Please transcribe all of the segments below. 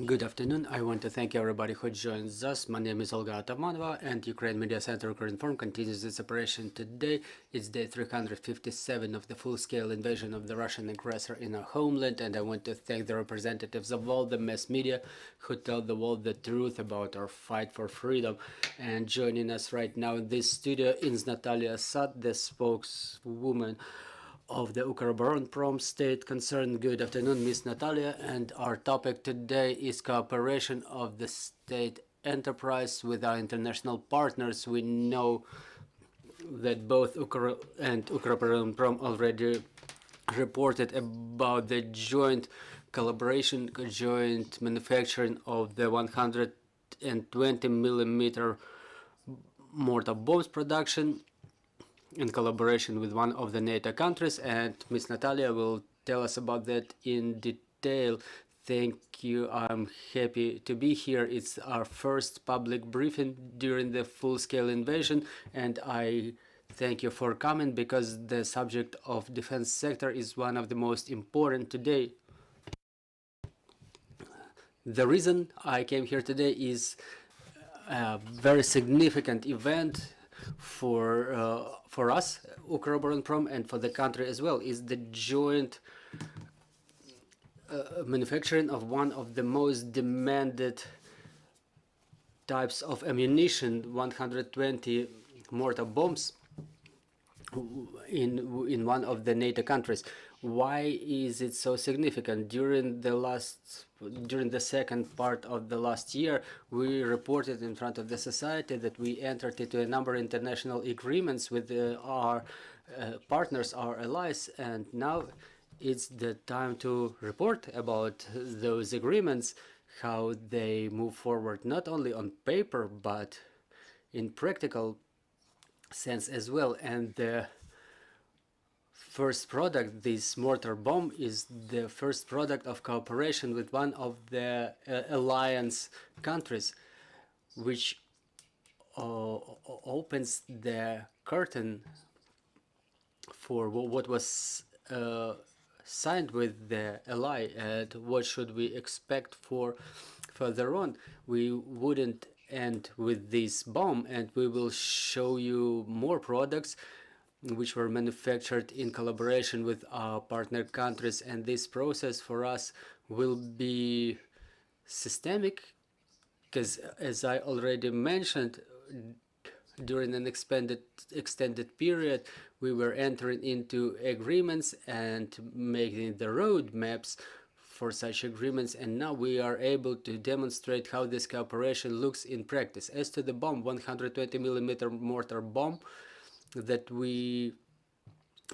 Good afternoon. I want to thank everybody who joins us. My name is Olga Atamanova, and Ukraine Media Center Ukroboronprom continues its operation today. It's day 357 of the full-scale invasion of the Russian aggressor in our homeland, and I want to thank the representatives of all the mass media who tell the world the truth about our fight for freedom. And joining us right now in this studio is Nataliya, the spokeswoman of the Ukroboronprom state concern. Good afternoon, Miss Nataliya, and our topic today is cooperation of the state enterprise with our international partners. We know that both Ukro and Ukroboronprom already reported about the joint collaboration, joint manufacturing of the 120 millimeter mortar bombs production in collaboration with one of the NATO countries, and Ms. Nataliya will tell us about that in detail. Thank you. I'm happy to be here. It's our first public briefing during the full-scale invasion, and I thank you for coming because the subject of defense sector is one of the most important today. The reason I came here today is a very significant event for us, Ukroboronprom, and for the country as well, is the joint manufacturing of one of the most demanded types of ammunition, 120 mortar bombs, in one of the NATO countries. Why is it so significant? During the second part of the last year, we reported in front of the society that we entered into a number of international agreements with our partners, our allies, and now it's the time to report about those agreements, how they move forward not only on paper but in practical sense as well. And the first product, this mortar bomb, is the first product of cooperation with one of the alliance countries, which opens the curtain for what was signed with the ally and what should we expect for further on. We wouldn't end with this bomb, and we will show you more products which were manufactured in collaboration with our partner countries, and this process for us will be systemic because, as I already mentioned, during an extended period we were entering into agreements and making the roadmaps for such agreements, and now we are able to demonstrate how this cooperation looks in practice. As to the bomb, 120 millimeter mortar bomb that we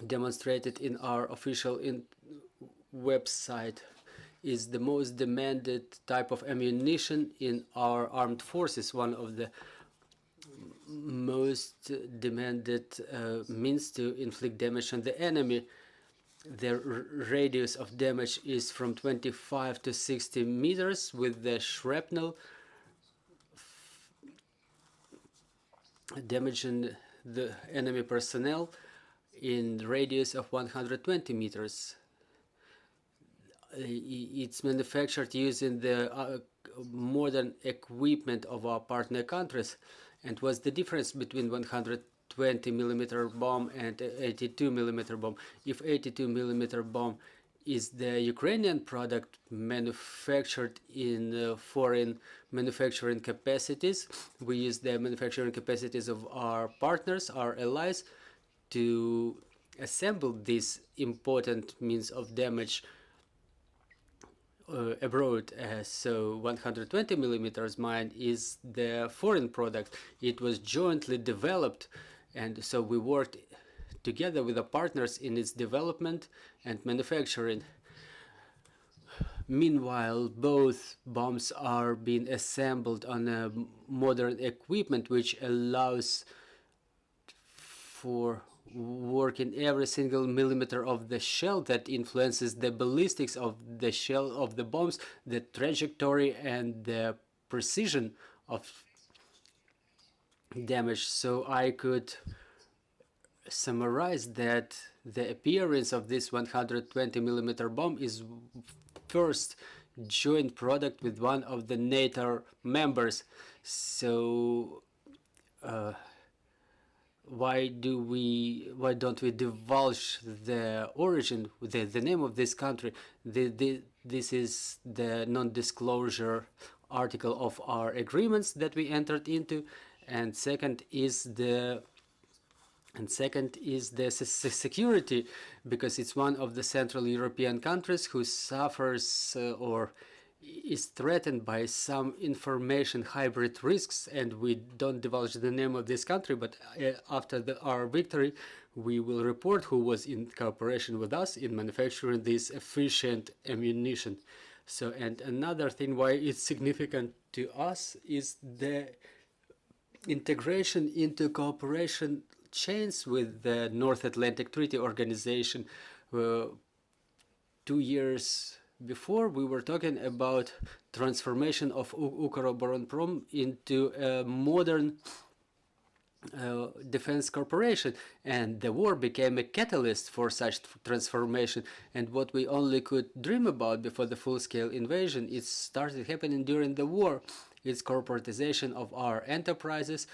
demonstrated in our official website, is the most demanded type of ammunition in our armed forces, one of the most demanded means to inflict damage on the enemy. The radius of damage is from 25 to 60 meters, with the shrapnel damaging the enemy personnel in radius of 120 meters. It's manufactured using the modern equipment of our partner countries. And what's the difference between 120 millimeter bomb and 82 millimeter bomb? If 82 millimeter bomb is the Ukrainian product manufactured in foreign manufacturing capacities, we use the manufacturing capacities of our partners, our allies, to assemble this important means of damage abroad. So 120 millimeters mine is the foreign product. It was jointly developed, and so we worked together with the partners in its development and manufacturing. Meanwhile, both bombs are being assembled on a modern equipment which allows for working every single millimeter of the shell that influences the ballistics of the shell of the bombs, the trajectory and the precision of damage. So I could summarize that the appearance of this 120 millimeter bomb is first joint product with one of the NATO members. So why don't we divulge the origin, the name of this country? This is the non-disclosure article of our agreements that we entered into, and second is the security, because it's one of the Central European countries who suffers or is threatened by some information hybrid risks, and we don't divulge the name of this country, but after our victory we will report who was in cooperation with us in manufacturing this efficient ammunition. So, and another thing why it's significant to us is the integration into cooperation chains with the North Atlantic Treaty Organization. 2 years before, we were talking about transformation of Ukroboronprom into a modern defense corporation, and the war became a catalyst for such transformation. And what we only could dream about before the full-scale invasion, it started happening during the war. It's corporatization of our enterprises,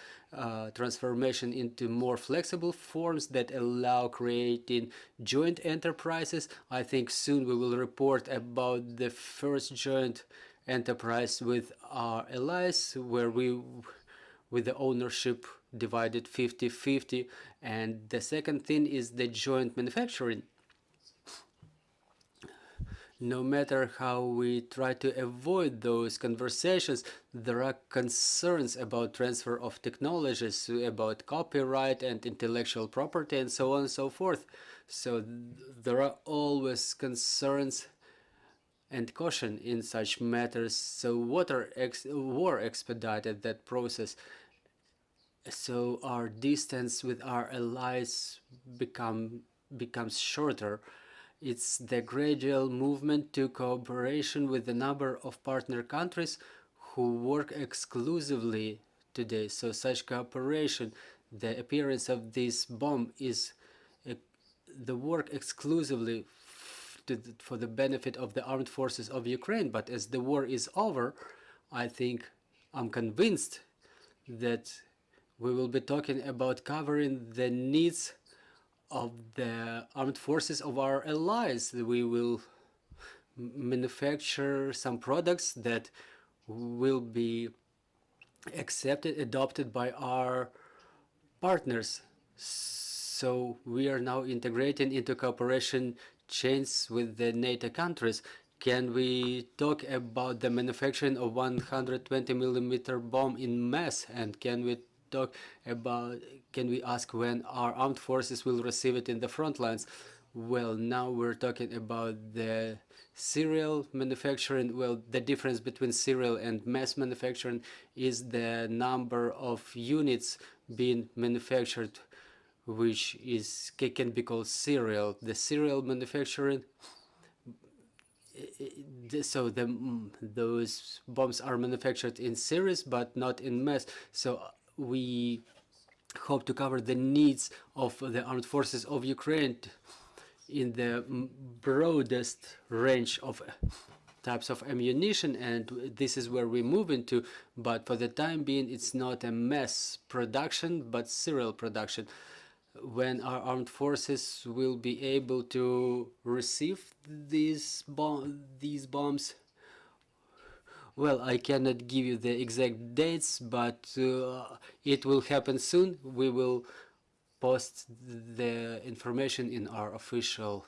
transformation into more flexible forms that allow creating joint enterprises. I think soon we will report about the first joint enterprise with our allies, where we, with the ownership divided 50-50. And the second thing is the joint manufacturing. No matter how we try to avoid those conversations, there are concerns about transfer of technologies, about copyright and intellectual property, and so on and so forth. So there are always concerns and caution in such matters. So war expedited that process. So our distance with our allies becomes shorter. It's the gradual movement to cooperation with a number of partner countries who work exclusively today. So such cooperation, the appearance of this bomb is the work exclusively for the benefit of the armed forces of Ukraine. But as the war is over, I'm convinced that we will be talking about covering the needs of the armed forces of our allies. We will manufacture some products that will be adopted by our partners. So we are now integrating into cooperation chains with the NATO countries. Can we talk about the manufacturing of 120 millimeter bomb in mass? And can we ask when our armed forces will receive it in the front lines? Well, now we're talking about the serial manufacturing. Well, the difference between serial and mass manufacturing is the number of units being manufactured, which can be called serial. The serial manufacturing, so those bombs are manufactured in series but not in mass. So we hope to cover the needs of the armed forces of Ukraine in the broadest range of types of ammunition, and this is where we move into. But for the time being, it's not a mass production but serial production. When our armed forces will be able to receive these bombs, well, I cannot give you the exact dates, but it will happen soon. We will post the information in our official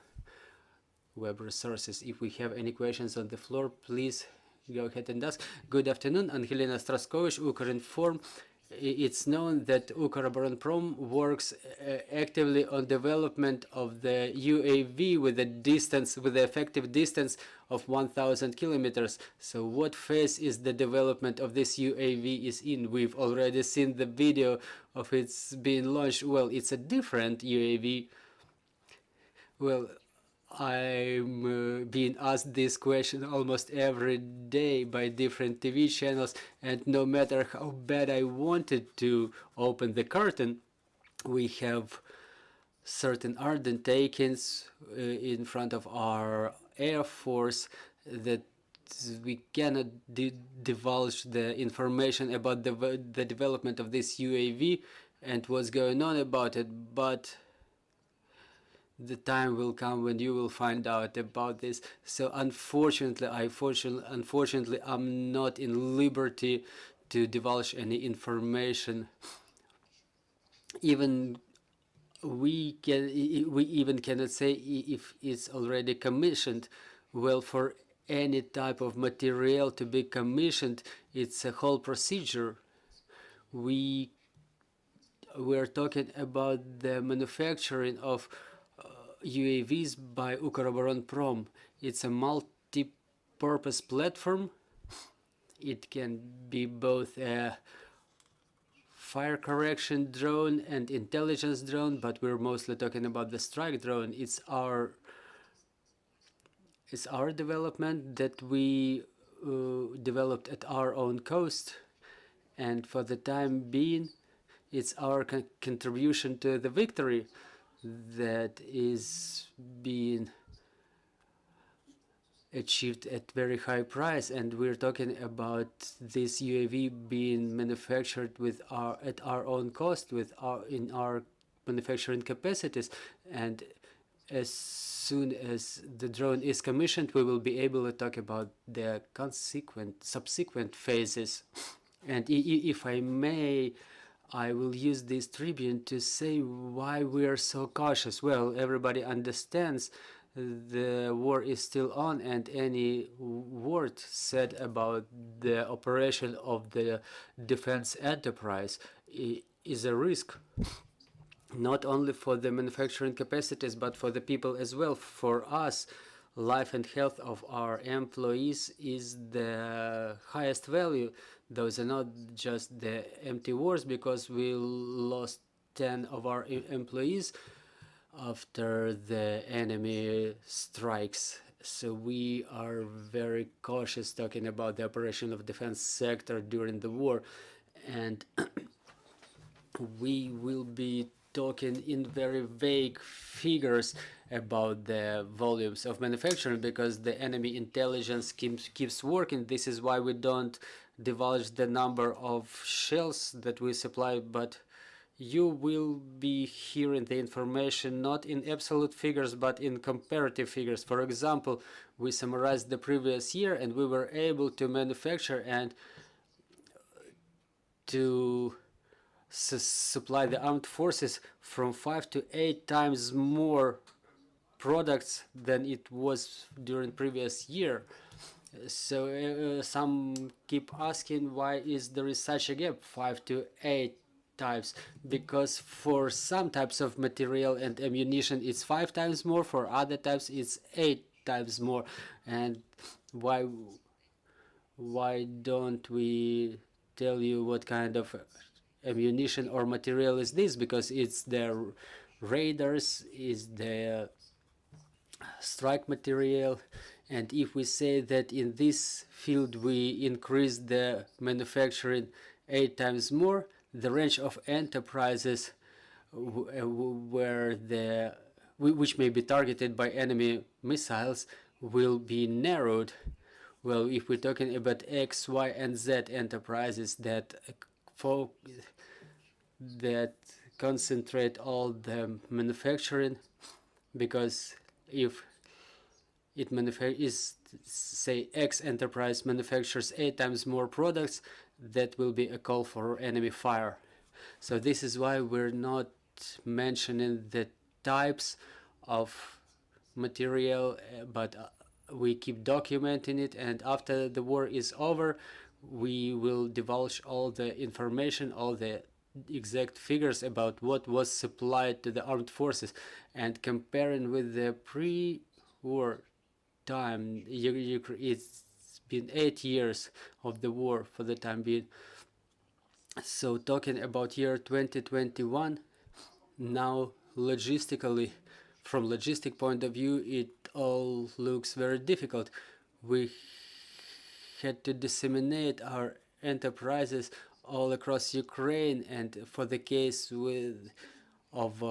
web resources. If we have any questions on the floor, please go ahead and ask. Good afternoon, Angelina Straskovich, Ukroboronprom. It's known that Ukroboronprom works actively on development of the UAV with the effective distance of 1,000 kilometers. So what phase is the development of this UAV is in? We've already seen the video of it's being launched. Well, it's a different UAV. Well, I'm being asked this question almost every day by different TV channels, and no matter how bad I wanted to open the curtain, we have certain undertakings in front of our Air Force that we cannot divulge the information about the development of this UAV and what's going on about it, but the time will come when you will find out about this. So unfortunately, I'm not in liberty to divulge any information. Even we even cannot say if it's already commissioned. Well, for any type of material to be commissioned, it's a whole procedure. We're talking about the manufacturing of UAVs by Ukroboronprom. It's a multi-purpose platform. It can be both a fire correction drone and intelligence drone, but we're mostly talking about the strike drone. It's our development that we developed at our own cost, and for the time being, it's our contribution to the victory that is being achieved at very high price. And we're talking about this UAV being manufactured at our own cost, in our manufacturing capacities. And as soon as the drone is commissioned, we will be able to talk about the subsequent phases. And if I may, I will use this tribune to say why we are so cautious. Well, everybody understands the war is still on, and any word said about the operation of the defense enterprise is a risk, not only for the manufacturing capacities, but for the people as well. For us, life and health of our employees is the highest value. Those are not just the empty words, because we lost 10 of our employees after the enemy strikes. So we are very cautious talking about the operation of defense sector during the war, and we will be talking in very vague figures about the volumes of manufacturing, because the enemy intelligence keeps working. This is why we don't divulge the number of shells that we supply, but you will be hearing the information not in absolute figures but in comparative figures. For example, we summarized the previous year, and we were able to manufacture and to supply the armed forces from 5 to 8 times more products than it was during previous year. So some keep asking why there is such a gap, 5 to 8 types, because for some types of material and ammunition it's 5 times more, for other types it's 8 times more. And why don't we tell you what kind of ammunition or material is this? Because it's the radars, is the strike material. And if we say that in this field we increase the manufacturing 8 times more, the range of enterprises which may be targeted by enemy missiles will be narrowed. Well, if we're talking about X, Y, and Z enterprises that concentrate all the manufacturing, because if say X enterprise manufactures 8 times more products, that will be a call for enemy fire. So this is why we're not mentioning the types of material, but we keep documenting it, and after the war is over we will divulge all the information, all the exact figures about what was supplied to the armed forces. And comparing with the pre-war time, it's been 8 years of the war for the time being. So talking about year 2021, now logistically, from logistic point of view, it all looks very difficult. We had to disseminate our enterprises all across Ukraine, and for the case of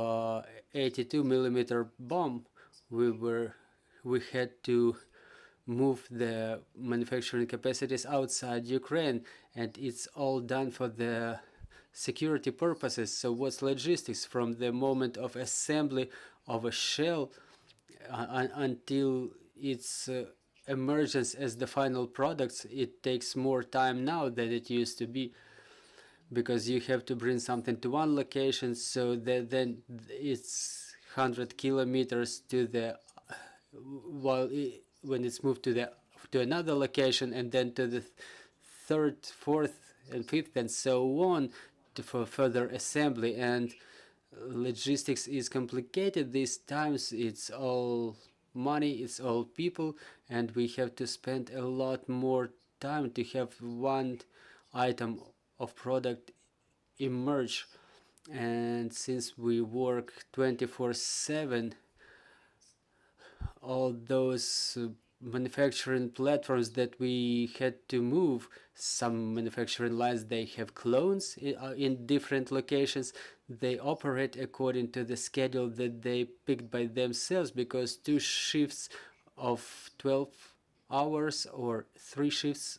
82 millimeter bomb, we had to move the manufacturing capacities outside Ukraine, and it's all done for the security purposes. So what's logistics from the moment of assembly of a shell until its emergence as the final products? It takes more time now than it used to be, because you have to bring something to one location, so that then it's 100 kilometers to the when it's moved to another location, and then to the third, fourth, and fifth, and so on, for further assembly. And logistics is complicated these times. It's all money, it's all people, and we have to spend a lot more time to have one item of product emerge. And since we work 24/7, all those manufacturing platforms that we had to move, some manufacturing lines, they have clones in different locations. They operate according to the schedule that they picked by themselves, because 2 shifts of 12 hours or 3 shifts,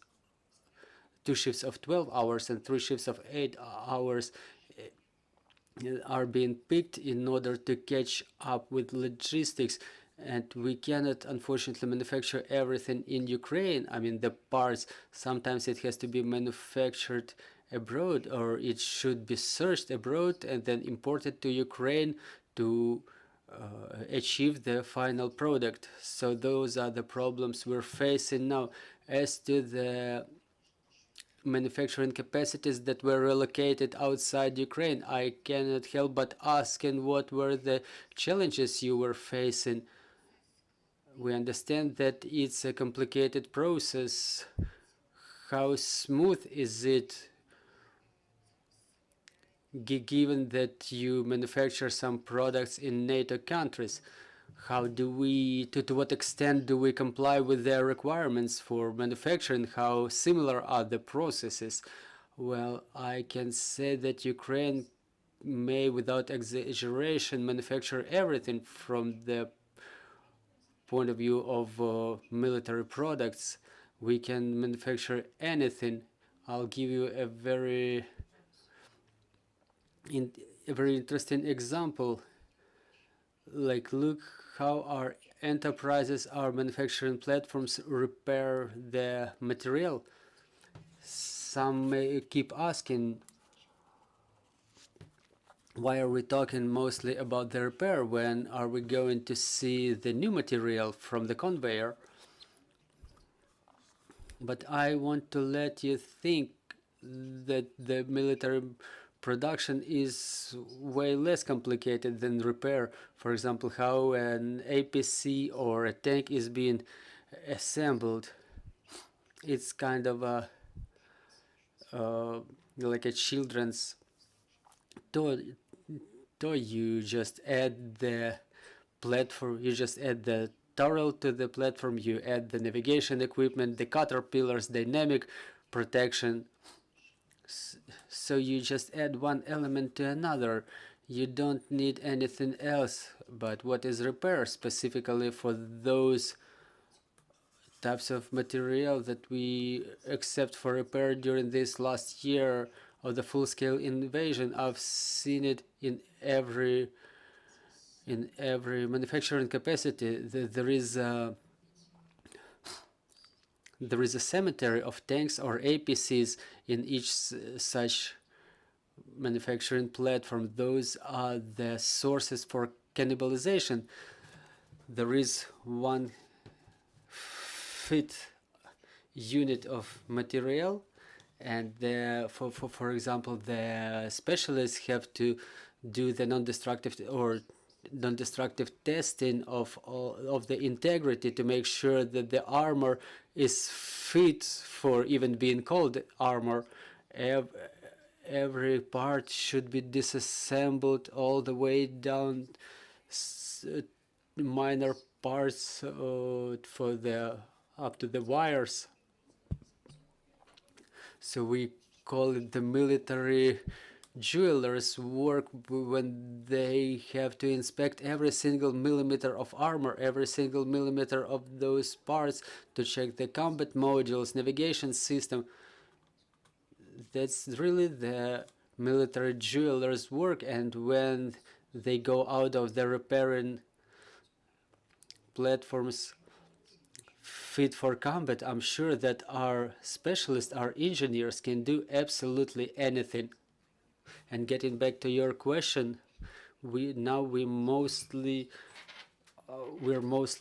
2 shifts of 12 hours and 3 shifts of 8 hours are being picked in order to catch up with logistics. And we cannot, unfortunately, manufacture everything in Ukraine. I mean, the parts, sometimes it has to be manufactured abroad, or it should be sourced abroad and then imported to Ukraine to achieve the final product. So those are the problems we're facing now. As to the manufacturing capacities that were relocated outside Ukraine, I cannot help but asking what were the challenges you were facing. We understand that it's a complicated process. How smooth is it, given that you manufacture some products in NATO countries? How do we, to what extent do we comply with their requirements for manufacturing? How similar are the processes? Well, I can say that Ukraine may, without exaggeration, manufacture everything from the point of view of military products. We can manufacture anything. I'll give you a very interesting example. Like, look how our enterprises, our manufacturing platforms repair the material. Some may keep asking, why are we talking mostly about the repair? When are we going to see the new material from the conveyor? But I want to let you think that the military production is way less complicated than repair. For example, how an APC or a tank is being assembled. It's kind of a like a children's toy. You just add the platform, you just add the turret to the platform, you add the navigation equipment, the caterpillars, dynamic protection. So you just add one element to another. You don't need anything else. But what is repair specifically for those types of material that we accept for repair during this last year of the full-scale invasion? I've seen it in every manufacturing capacity. There is a cemetery of tanks or APCs in each such manufacturing platform. Those are the sources for cannibalization. There is one fit unit of material, and for example, the specialists have to do the non-destructive testing of the integrity to make sure that the armor is fit for even being called armor. Every part should be disassembled all the way down, minor parts for the up to the wires. So we call it the military jewelers work when they have to inspect every single millimeter of armor, every single millimeter of those parts to check the combat modules, navigation system. That's really the military jewelers' work, and when they go out of the repairing platforms fit for combat, I'm sure that our specialists, our engineers can do absolutely anything. And getting back to your question, we're mostly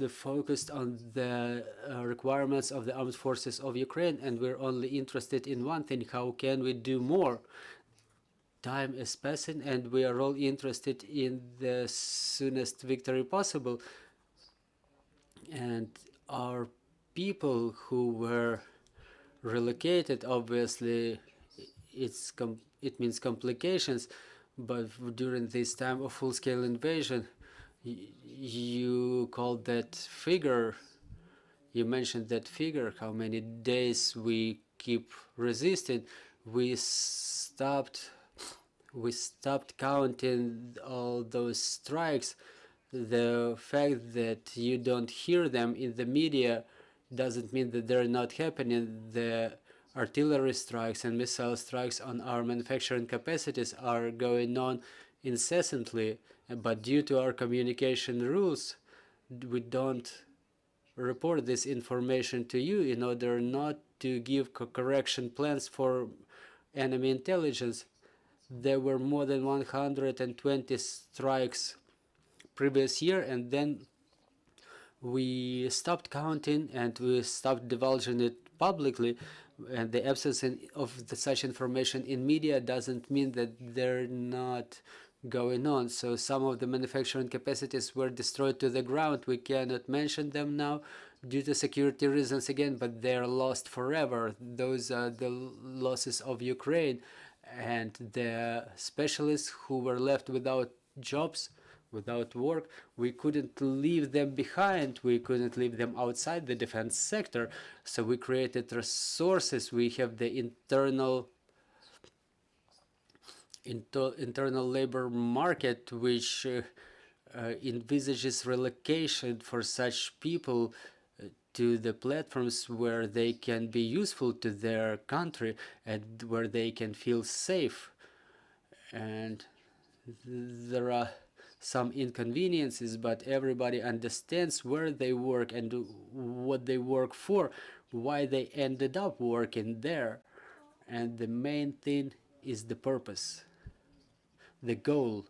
focused on the requirements of the armed forces of Ukraine, and we're only interested in one thing: how can we do more? Time is passing, and we are all interested in the soonest victory possible. And our people who were relocated, obviously, it means complications. But during this time of full-scale invasion, you called that figure. You mentioned that figure. How many days we keep resisting? We stopped counting all those strikes. The fact that you don't hear them in the media doesn't mean that they're not happening. The artillery strikes and missile strikes on our manufacturing capacities are going on incessantly, but due to our communication rules, we don't report this information to you in order not to give correction plans for enemy intelligence. There were more than 120 strikes previous year, and then we stopped counting and we stopped divulging it publicly. And the absence of such information in media doesn't mean that they're not going on. So some of the manufacturing capacities were destroyed to the ground. We cannot mention them now due to security reasons again, but they're lost forever. Those are the losses of Ukraine. And the specialists who were left without jobs, without work, we couldn't leave them behind. We couldn't leave them outside the defense sector. So we created resources. We have the internal labor market, which envisages relocation for such people to the platforms where they can be useful to their country and where they can feel safe. And there are some inconveniences, but everybody understands where they work and what they work for, why they ended up working there. And the main thing is the purpose, the goal.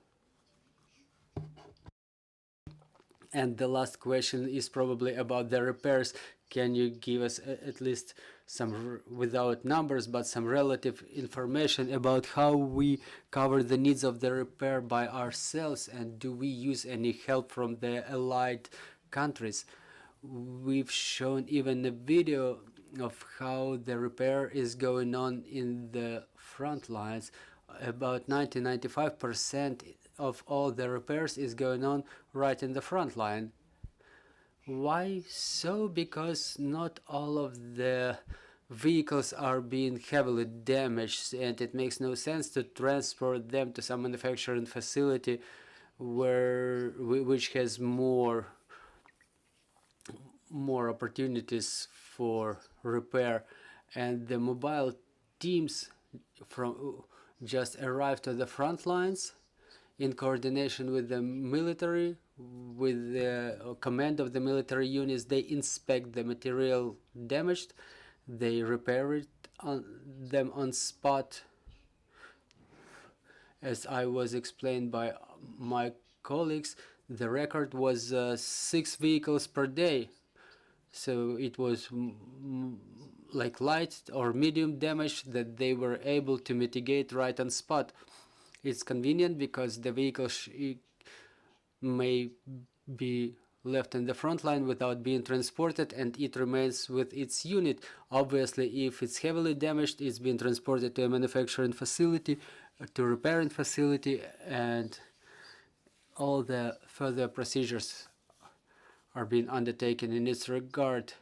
And the last question is probably about the repairs. Can you give us at least some, without numbers, but some relative information about how we cover the needs of the repair by ourselves, and do we use any help from the allied countries? We've shown even a video of how the repair is going on in the front lines. About 95% of all the repairs is going on right in the front line. Why so? Because not all of the vehicles are being heavily damaged, and it makes no sense to transport them to some manufacturing facility which has more opportunities for repair. And the mobile teams from just arrived to the front lines in coordination with the military, with the command of the military units. They inspect the material damaged, they repair them on spot. As I was explained by my colleagues, the record was 6 vehicles per day. So it was like light or medium damage that they were able to mitigate right on spot. It's convenient because the vehicle may be left in the front line without being transported, and it remains with its unit. Obviously, if it's heavily damaged, it's being transported to a manufacturing facility, to a repairing facility, and all the further procedures are being undertaken in this regard.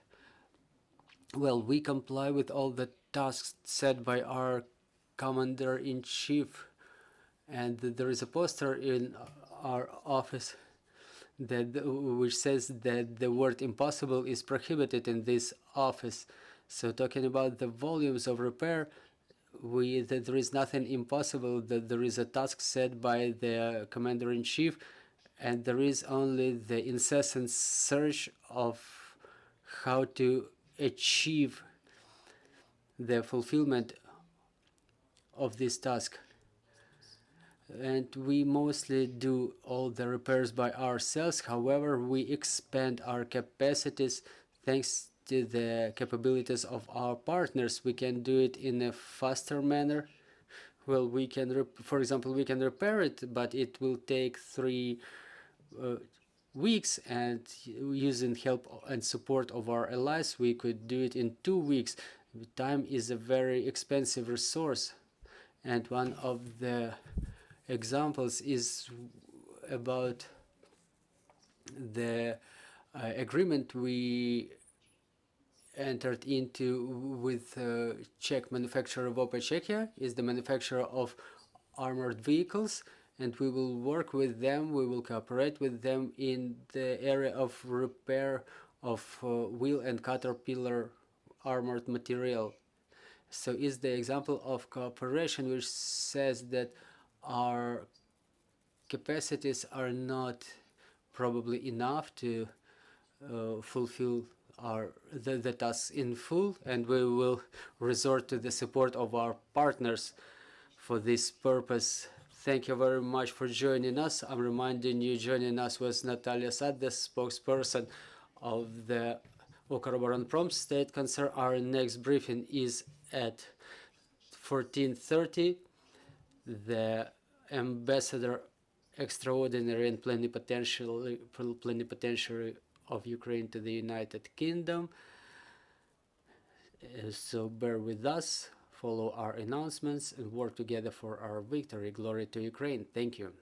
Well, we comply with all the tasks set by our commander-in-chief, And there is a poster in our office which says that the word impossible is prohibited in this office. So talking about the volumes of repair, that there is nothing impossible, that there is a task set by the commander-in-chief, and there is only the incessant search of how to achieve the fulfillment of this task. And we mostly do all the repairs by ourselves. However, we expand our capacities thanks to the capabilities of our partners. We can do it in a faster manner. Well, we can, for example, we can repair it, but it will take 3 weeks, and using help and support of our allies, we could do it in 2 weeks. Time is a very expensive resource, and one of the examples is about the agreement we entered into with Czech manufacturer Vopa Czechia, is the manufacturer of armored vehicles, and we will work with them, we will cooperate with them in the area of repair of wheel and caterpillar armored material. So is the example of cooperation which says that our capacities are not probably enough to fulfill the tasks in full, and we will resort to the support of our partners for this purpose. Thank you very much for joining us. I'm reminding you, joining us was Nataliya, the spokesperson of the Ukroboronprom state concern. Our next briefing is at 14:30. The ambassador extraordinary and plenipotentiary of Ukraine to the United Kingdom. So bear with us, follow our announcements, and work together for our victory. Glory to Ukraine. Thank you.